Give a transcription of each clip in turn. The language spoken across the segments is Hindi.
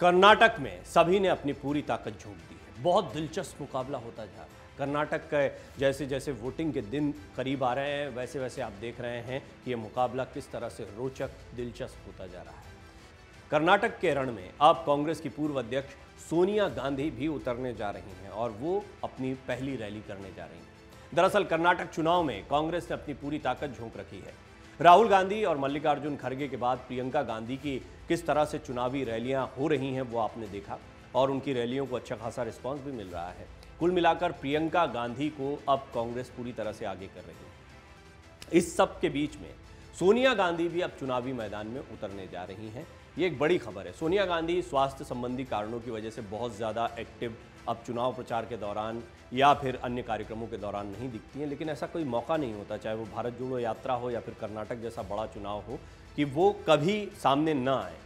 कर्नाटक में सभी ने अपनी पूरी ताकत झोंक दी है। बहुत दिलचस्प मुकाबला होता जा रहा है। कर्नाटक के जैसे जैसे वोटिंग के दिन करीब आ रहे हैं वैसे वैसे आप देख रहे हैं कि ये मुकाबला किस तरह से रोचक दिलचस्प होता जा रहा है। कर्नाटक के रण में अब कांग्रेस की पूर्व अध्यक्ष सोनिया गांधी भी उतरने जा रही हैं और वो अपनी पहली रैली करने जा रही हैं। दरअसल कर्नाटक चुनाव में कांग्रेस ने अपनी पूरी ताकत झोंक रखी है। राहुल गांधी और मल्लिकार्जुन खड़गे के बाद प्रियंका गांधी की किस तरह से चुनावी रैलियां हो रही हैं वो आपने देखा और उनकी रैलियों को अच्छा खासा रिस्पांस भी मिल रहा है। कुल मिलाकर प्रियंका गांधी को अब कांग्रेस पूरी तरह से आगे कर रही है। इस सब के बीच में सोनिया गांधी भी अब चुनावी मैदान में उतरने जा रही हैं। ये एक बड़ी खबर है। सोनिया गांधी स्वास्थ्य संबंधी कारणों की वजह से बहुत ज़्यादा एक्टिव अब चुनाव प्रचार के दौरान या फिर अन्य कार्यक्रमों के दौरान नहीं दिखती हैं, लेकिन ऐसा कोई मौका नहीं होता, चाहे वो भारत जोड़ो यात्रा हो या फिर कर्नाटक जैसा बड़ा चुनाव हो, कि वो कभी सामने ना आए।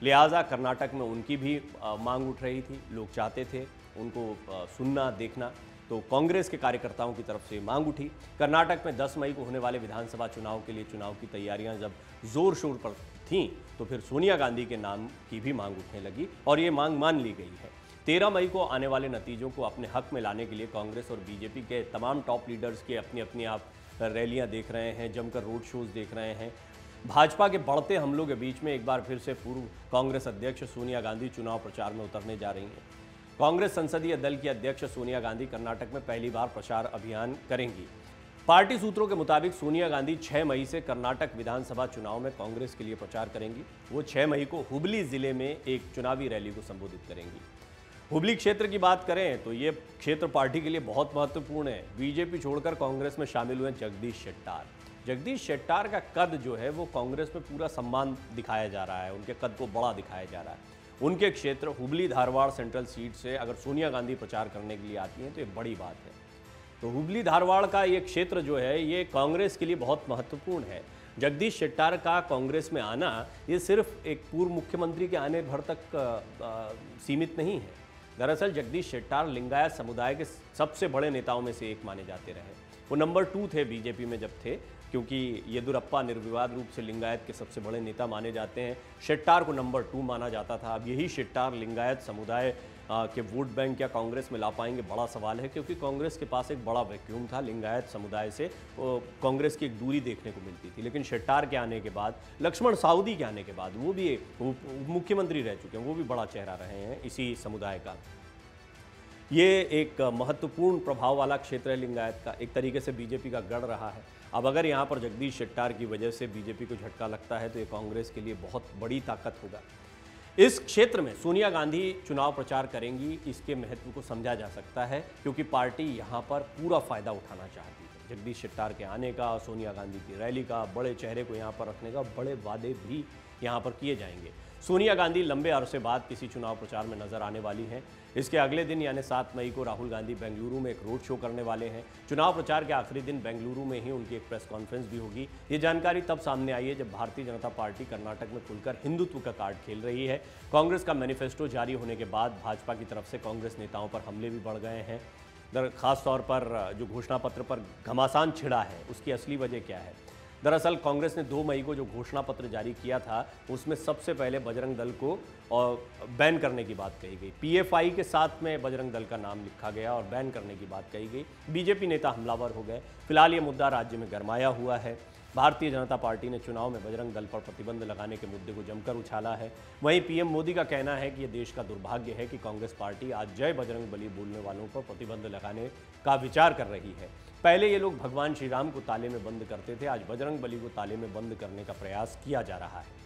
लिहाजा कर्नाटक में उनकी भी मांग उठ रही थी, लोग चाहते थे उनको सुनना देखना, तो कांग्रेस के कार्यकर्ताओं की तरफ से मांग उठी। कर्नाटक में 10 मई को होने वाले विधानसभा चुनाव के लिए चुनाव की तैयारियां जब जोर शोर पर थीं, तो फिर सोनिया गांधी के नाम की भी मांग उठने लगी और ये मांग मान ली गई है। 13 मई को आने वाले नतीजों को अपने हक में लाने के लिए कांग्रेस और बीजेपी के तमाम टॉप लीडर्स के अपनी आप रैलियां देख रहे हैं, जमकर रोड शोज देख रहे हैं। भाजपा के बढ़ते हमलों के बीच में एक बार फिर से पूर्व कांग्रेस अध्यक्ष सोनिया गांधी चुनाव प्रचार में उतरने जा रही हैं। कांग्रेस संसदीय दल की अध्यक्ष सोनिया गांधी कर्नाटक में पहली बार प्रचार अभियान करेंगी। पार्टी सूत्रों के मुताबिक सोनिया गांधी 6 मई से कर्नाटक विधानसभा चुनाव में कांग्रेस के लिए प्रचार करेंगी। वो 6 मई को हुबली जिले में एक चुनावी रैली को संबोधित करेंगी। हुबली क्षेत्र की बात करें तो ये क्षेत्र पार्टी के लिए बहुत महत्वपूर्ण है। बीजेपी छोड़कर कांग्रेस में शामिल हुए जगदीश शेट्टार। जगदीश शेट्टार का कद जो है वो कांग्रेस में पूरा सम्मान दिखाया जा रहा है, उनके कद को बड़ा दिखाया जा रहा है। उनके क्षेत्र हुबली धारवाड़ सेंट्रल सीट से अगर सोनिया गांधी प्रचार करने के लिए आती हैं तो ये बड़ी बात है। तो हुबली धारवाड़ का ये क्षेत्र जो है ये कांग्रेस के लिए बहुत महत्वपूर्ण है। जगदीश शेट्टार का कांग्रेस में आना ये सिर्फ एक पूर्व मुख्यमंत्री के आने भर तक सीमित नहीं है। दरअसल जगदीश शेट्टार लिंगायत समुदाय के सबसे बड़े नेताओं में से एक माने जाते रहे। वो नंबर 2 थे बीजेपी में जब थे, क्योंकि येदुरप्पा निर्विवाद रूप से लिंगायत के सबसे बड़े नेता माने जाते हैं। शेट्टार को नंबर 2 माना जाता था। अब यही शेट्टार लिंगायत समुदाय के वोट बैंक क्या कांग्रेस में ला पाएंगे, बड़ा सवाल है, क्योंकि कांग्रेस के पास एक बड़ा वैक्यूम था। लिंगायत समुदाय से कांग्रेस की एक दूरी देखने को मिलती थी। लेकिन शेट्टार के आने के बाद, लक्ष्मण साउदी के आने के बाद, वो भी मुख्यमंत्री रह चुके हैं, वो भी बड़ा चेहरा रहे हैं इसी समुदाय का। ये एक महत्वपूर्ण प्रभाव वाला क्षेत्र है लिंगायत का, एक तरीके से बीजेपी का गढ़ रहा है। अब अगर यहाँ पर जगदीश शेट्टार की वजह से बीजेपी को झटका लगता है तो ये कांग्रेस के लिए बहुत बड़ी ताकत होगा। इस क्षेत्र में सोनिया गांधी चुनाव प्रचार करेंगी, इसके महत्व को समझा जा सकता है, क्योंकि पार्टी यहाँ पर पूरा फायदा उठाना चाहती है। जगदीश शेट्टार के आने का, सोनिया गांधी की रैली का, बड़े चेहरे को यहाँ पर रखने का, बड़े वादे भी यहाँ पर किए जाएंगे। सोनिया गांधी लंबे अरसे बाद किसी चुनाव प्रचार में नजर आने वाली हैं। इसके अगले दिन यानी 7 मई को राहुल गांधी बेंगलुरु में एक रोड शो करने वाले हैं। चुनाव प्रचार के आखिरी दिन बेंगलुरु में ही उनकी एक प्रेस कॉन्फ्रेंस भी होगी। ये जानकारी तब सामने आई है जब भारतीय जनता पार्टी कर्नाटक में खुलकर हिंदुत्व का कार्ड खेल रही है। कांग्रेस का मैनिफेस्टो जारी होने के बाद भाजपा की तरफ से कांग्रेस नेताओं पर हमले भी बढ़ गए हैं। खास तौर पर जो घोषणा पत्र पर घमासान छिड़ा है, उसकी असली वजह क्या है? दरअसल कांग्रेस ने 2 मई को जो घोषणा पत्र जारी किया था उसमें सबसे पहले बजरंग दल को बैन करने की बात कही गई। पीएफआई के साथ में बजरंग दल का नाम लिखा गया और बैन करने की बात कही गई। बीजेपी नेता हमलावर हो गए। फिलहाल ये मुद्दा राज्य में गरमाया हुआ है। भारतीय जनता पार्टी ने चुनाव में बजरंग दल पर प्रतिबंध लगाने के मुद्दे को जमकर उछाला है। वहीं पीएम मोदी का कहना है कि यह देश का दुर्भाग्य है कि कांग्रेस पार्टी आज जय बजरंग बली बोलने वालों पर प्रतिबंध लगाने का विचार कर रही है। पहले ये लोग भगवान श्री राम को ताले में बंद करते थे, आज बजरंग बली को ताले में बंद करने का प्रयास किया जा रहा है।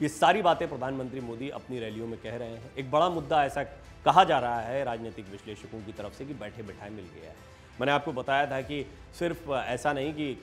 ये सारी बातें प्रधानमंत्री मोदी अपनी रैलियों में कह रहे हैं। एक बड़ा मुद्दा ऐसा कहा जा रहा है राजनीतिक विश्लेषकों की तरफ से कि बैठे बैठाए मिल गया है। मैंने आपको बताया था कि सिर्फ ऐसा नहीं कि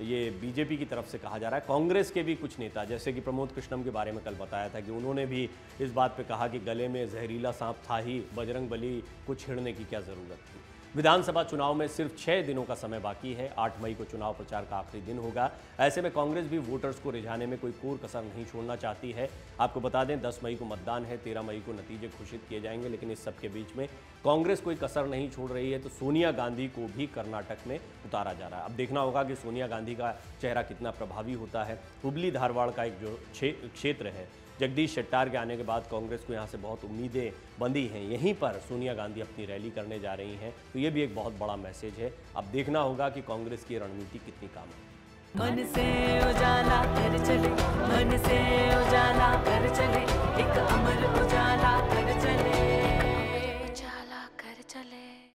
ये बीजेपी की तरफ से कहा जा रहा है, कांग्रेस के भी कुछ नेता, जैसे कि प्रमोद कृष्णम के बारे में कल बताया था कि उन्होंने भी इस बात पे कहा कि गले में जहरीला सांप था ही, बजरंग बली को छेड़ने की क्या ज़रूरत थी। विधानसभा चुनाव में सिर्फ 6 दिनों का समय बाकी है। 8 मई को चुनाव प्रचार का आखिरी दिन होगा। ऐसे में कांग्रेस भी वोटर्स को रिझाने में कोई कोर कसर नहीं छोड़ना चाहती है। आपको बता दें 10 मई को मतदान है, 13 मई को नतीजे घोषित किए जाएंगे, लेकिन इस सब के बीच में कांग्रेस कोई कसर नहीं छोड़ रही है। तो सोनिया गांधी को भी कर्नाटक में उतारा जा रहा है। अब देखना होगा कि सोनिया गांधी का चेहरा कितना प्रभावी होता है। हुबली धारवाड़ का एक जो क्षेत्र है जगदीश शेट्टार के आने के बाद कांग्रेस को यहाँ से बहुत उम्मीदें बंधी हैं। यहीं पर सोनिया गांधी अपनी रैली करने जा रही हैं, तो ये भी एक बहुत बड़ा मैसेज है। अब देखना होगा कि कांग्रेस की रणनीति कितनी काम है। मन से उजाला कर चले, मन से उजाला कर चले।